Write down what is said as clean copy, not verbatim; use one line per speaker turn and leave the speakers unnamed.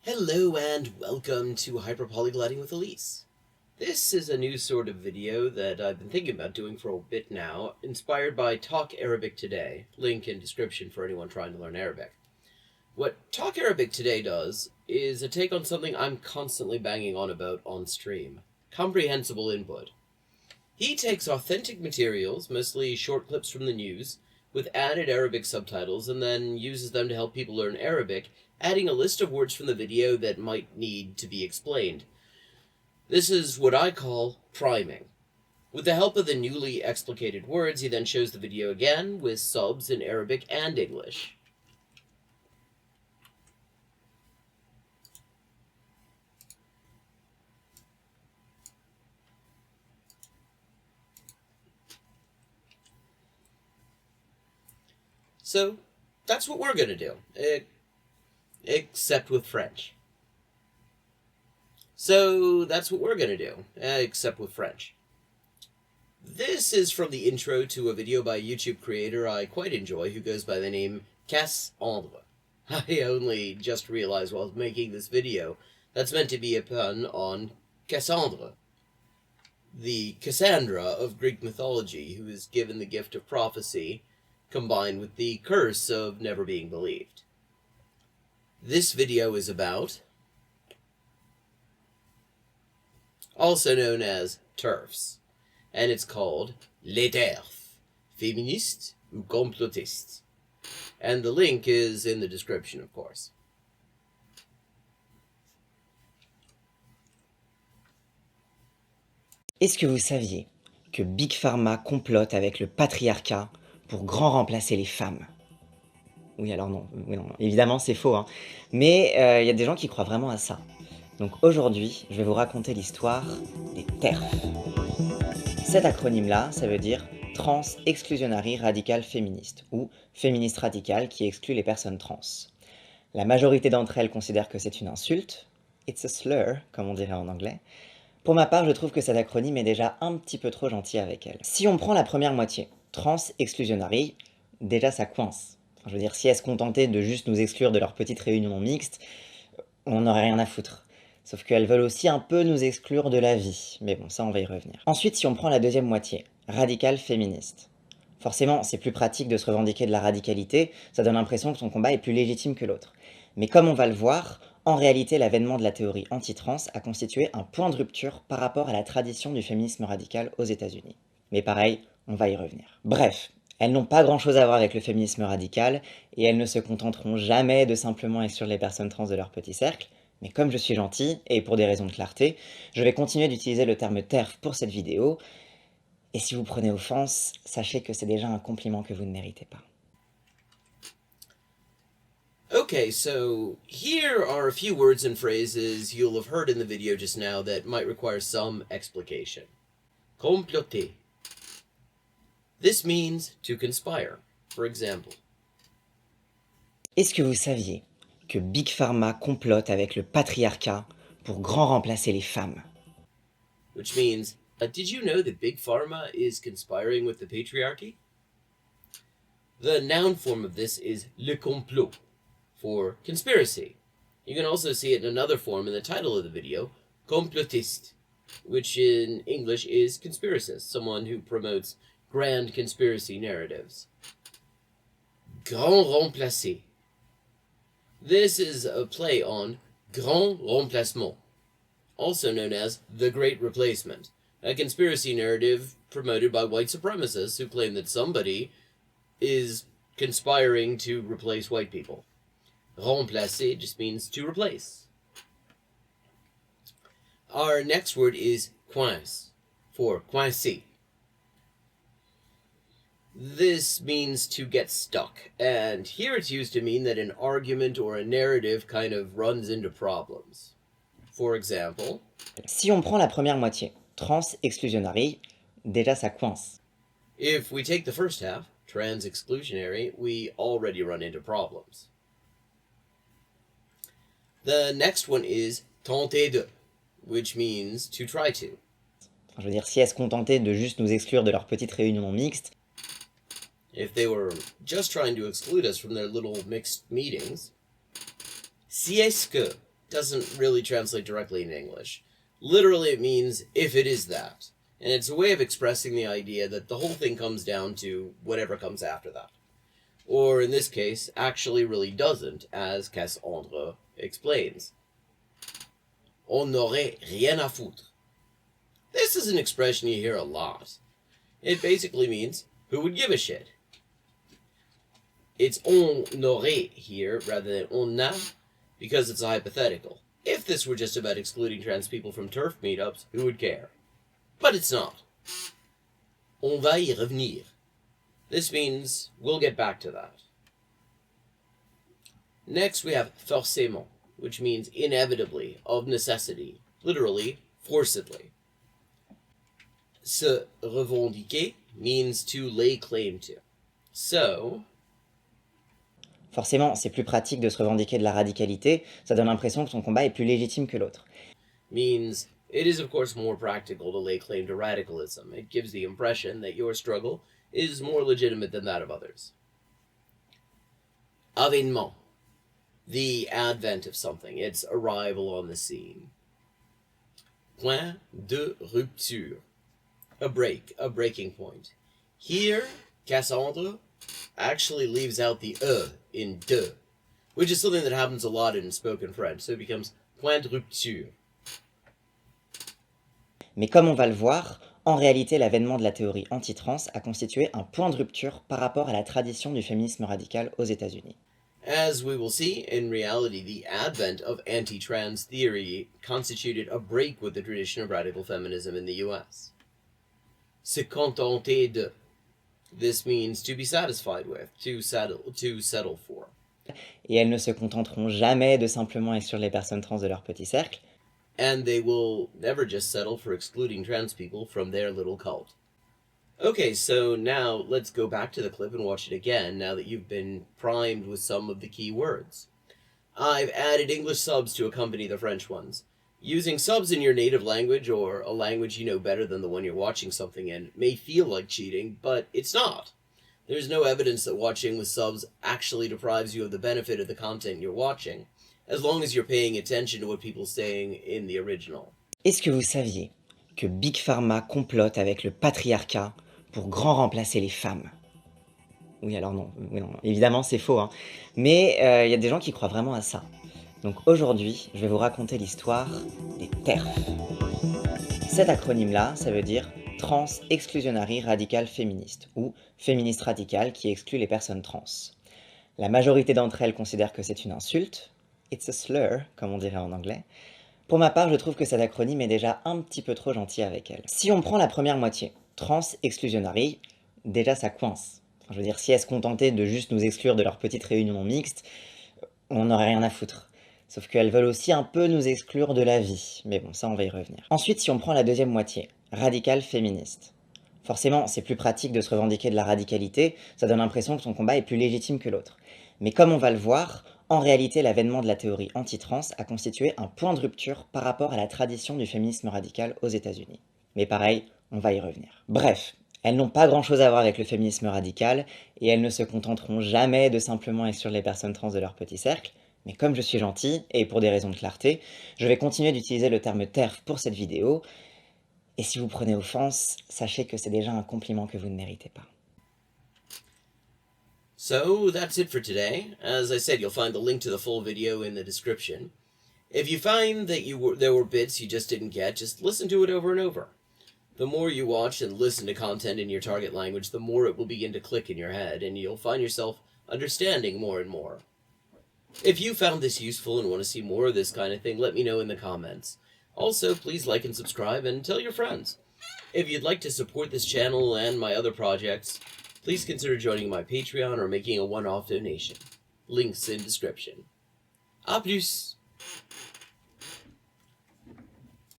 Hello and welcome to Hyperpolyglotting with Elise. This is a new sort of video that I've been thinking about doing for a bit now, inspired by Talk Arabic Today, link in description for anyone trying to learn Arabic. What Talk Arabic Today does is a take on something I'm constantly banging on about on stream: comprehensible input. He takes authentic materials, mostly short clips from the news, with added Arabic subtitles, and then uses them to help people learn Arabic, adding a list of words from the video that might need to be explained. This is what I call priming. With the help of the newly explicated words, he then shows the video again with subs in Arabic and English. So that's what we're going to do, except with French. This is from the intro to a video by a YouTube creator I quite enjoy who goes by the name Cassandre. I only just realized while making this video that's meant to be a pun on Cassandra, the Cassandra of Greek mythology, who is given the gift of prophecy combined with the curse of never being believed. This video is about, also known as TERFs, and it's called Les TERFs, féministes ou complotistes. And the link is in the description, of course.
Est-ce que vous saviez que Big Pharma complote avec le patriarcat pour grand remplacer les femmes? Oui, alors non, évidemment c'est faux, hein. Mais il y a des gens qui croient vraiment à ça. Donc aujourd'hui, je vais vous raconter l'histoire des TERFs. Cet acronyme-là, ça veut dire Trans Exclusionary Radical Féministe, ou féministe radicale qui exclut les personnes trans. La majorité d'entre elles considèrent que c'est une insulte, it's a slur, comme on dirait en anglais. Pour ma part, je trouve que cet acronyme est déjà un petit peu trop gentil avec elle. Si on prend la première moitié, Trans Exclusionary, déjà ça coince. Enfin, je veux dire, si elles se contentaient de juste nous exclure de leur petite réunion mixte, on n'aurait rien à foutre. Sauf qu'elles veulent aussi un peu nous exclure de la vie. Mais bon, ça on va y revenir. Ensuite, si on prend la deuxième moitié, radical féministe. Forcément, c'est plus pratique de se revendiquer de la radicalité, ça donne l'impression que son combat est plus légitime que l'autre. Mais comme on va le voir, en réalité, l'avènement de la théorie anti-trans a constitué un point de rupture par rapport à la tradition du féminisme radical aux États-Unis. Mais pareil, on va y revenir. Bref, elles n'ont pas grand-chose à voir avec le féminisme radical, et elles ne se contenteront jamais de simplement exclure les personnes trans de leur petit cercle, mais comme je suis gentil, et pour des raisons de clarté, je vais continuer d'utiliser le terme TERF pour cette vidéo, et si vous prenez offense, sachez que c'est déjà un compliment que vous ne méritez pas.
Okay, so here are a few words and phrases you'll have heard in the video just now that might require some explication. Comploter. This means to conspire. For example,
Est-ce que vous saviez que Big Pharma complote avec le patriarcat pour grand remplacer les femmes?
which means, did you know that Big Pharma is conspiring with the patriarchy? The noun form of this is le complot, for conspiracy. You can also see it in another form in the title of the video, complotiste, which in English is conspiracist, someone who promotes grand conspiracy narratives. Grand remplacer. This is a play on grand remplacement, also known as the Great Replacement, a conspiracy narrative promoted by white supremacists who claim that somebody is conspiring to replace white people. Remplacer just means to replace. Our next word is coince, for coincé. This means to get stuck, and here it's used to mean that an argument or a narrative kind of runs into problems. For example,
Si on prend la première moitié, Trans Exclusionary, déjà ça coince.
if we take the first half, trans exclusionary, we already run into problems. The next one is tenter de, which means to try to.
Enfin, je veux dire, si elles se contentaient de juste nous exclure de leur petite réunion mixte,
If they were just trying to exclude us from their little mixed meetings. Si est-ce que, doesn't really translate directly in English. Literally, it means if it is that. And it's a way of expressing the idea that the whole thing comes down to whatever comes after that. Or in this case, actually really doesn't, as Cassandre explains. On n'aurait rien à foutre. This is an expression you hear a lot. It basically means, who would give a shit? It's on n'aurait here rather than on n'a, because it's a hypothetical. If this were just about excluding trans people from TERF meetups, who would care? But it's not. On va y revenir. This means we'll get back to that. Next we have forcément, which means inevitably, of necessity, literally, forcedly. Se revendiquer means to lay claim to. So,
Forcément, c'est plus pratique de se revendiquer de la radicalité, ça donne l'impression que ton combat est plus légitime que l'autre.
means it is of course more practical to lay claim to radicalism. It gives the impression that your struggle is more legitimate than that of others. Avènement, the advent of something, its arrival on the scene. Point de rupture, a break, a breaking point. Here, Cassandre actually leaves out the in de, which is something that happens a lot in spoken French, so it becomes point de rupture.
Mais comme on va le voir, en réalité l'avènement de la théorie anti-trans a constitué un point de rupture par rapport à la tradition du féminisme radical aux États-Unis.
As we will see, in reality, the advent of anti-trans theory constituted a break with the tradition of radical feminism in the US. Se contenter de. This means to be satisfied with, to settle for.
Et elles ne se contenteront jamais de simplement exclure les personnes trans de leur petit cercle.
And they will never just settle for excluding trans people from their little cult. Okay, so now let's go back to the clip and watch it again now that you've been primed with some of the key words. I've added English subs to accompany the French ones. Using subs in your native language or a language you know better than the one you're watching something in may feel like cheating, but it's not. There's no evidence that watching with subs actually deprives you of the benefit of the content you're watching, as long as you're paying attention to what people are saying in the original.
Est-ce que vous saviez que Big Pharma complote avec le patriarcat pour grand remplacer les femmes? Oui, alors non, évidemment c'est faux, hein. Mais y a des gens qui croient vraiment à ça. Donc aujourd'hui, je vais vous raconter l'histoire des TERFs. Cet acronyme-là, ça veut dire Trans Exclusionary Radical Feminist, ou féministe radicale qui exclut les personnes trans. La majorité d'entre elles considèrent que c'est une insulte, it's a slur, comme on dirait en anglais. Pour ma part, je trouve que cet acronyme est déjà un petit peu trop gentil avec elles. Si on prend la première moitié, Trans Exclusionary, déjà ça coince. Enfin, je veux dire, si elles se contentaient de juste nous exclure de leur petite réunion mixte, on n'aurait rien à foutre. Sauf qu'elles veulent aussi un peu nous exclure de la vie. Mais bon, ça on va y revenir. Ensuite, si on prend la deuxième moitié, radical féministe. Forcément, c'est plus pratique de se revendiquer de la radicalité, ça donne l'impression que ton combat est plus légitime que l'autre. Mais comme on va le voir, en réalité l'avènement de la théorie anti-trans a constitué un point de rupture par rapport à la tradition du féminisme radical aux États-Unis. Mais pareil, on va y revenir. Bref, elles n'ont pas grand-chose à voir avec le féminisme radical, et elles ne se contenteront jamais de simplement exclure les personnes trans de leur petit cercle. Mais comme je suis gentil, et pour des raisons de clarté, je vais continuer d'utiliser le terme TERF pour cette vidéo, et si vous prenez offense, sachez que c'est déjà un compliment que vous ne méritez pas.
So that's it for today. As I said, you'll find the link to the full video in the description. If you find that there were bits you just didn't get, just listen to it over and over. The more you watch and listen to content in your target language, the more it will begin to click in your head, and you'll find yourself understanding more and more. If you found this useful and want to see more of this kind of thing, let me know in the comments. Also, please like and subscribe and tell your friends. If you'd like to support this channel and my other projects, please consider joining my Patreon or making a one-off donation. Links in description. A plus!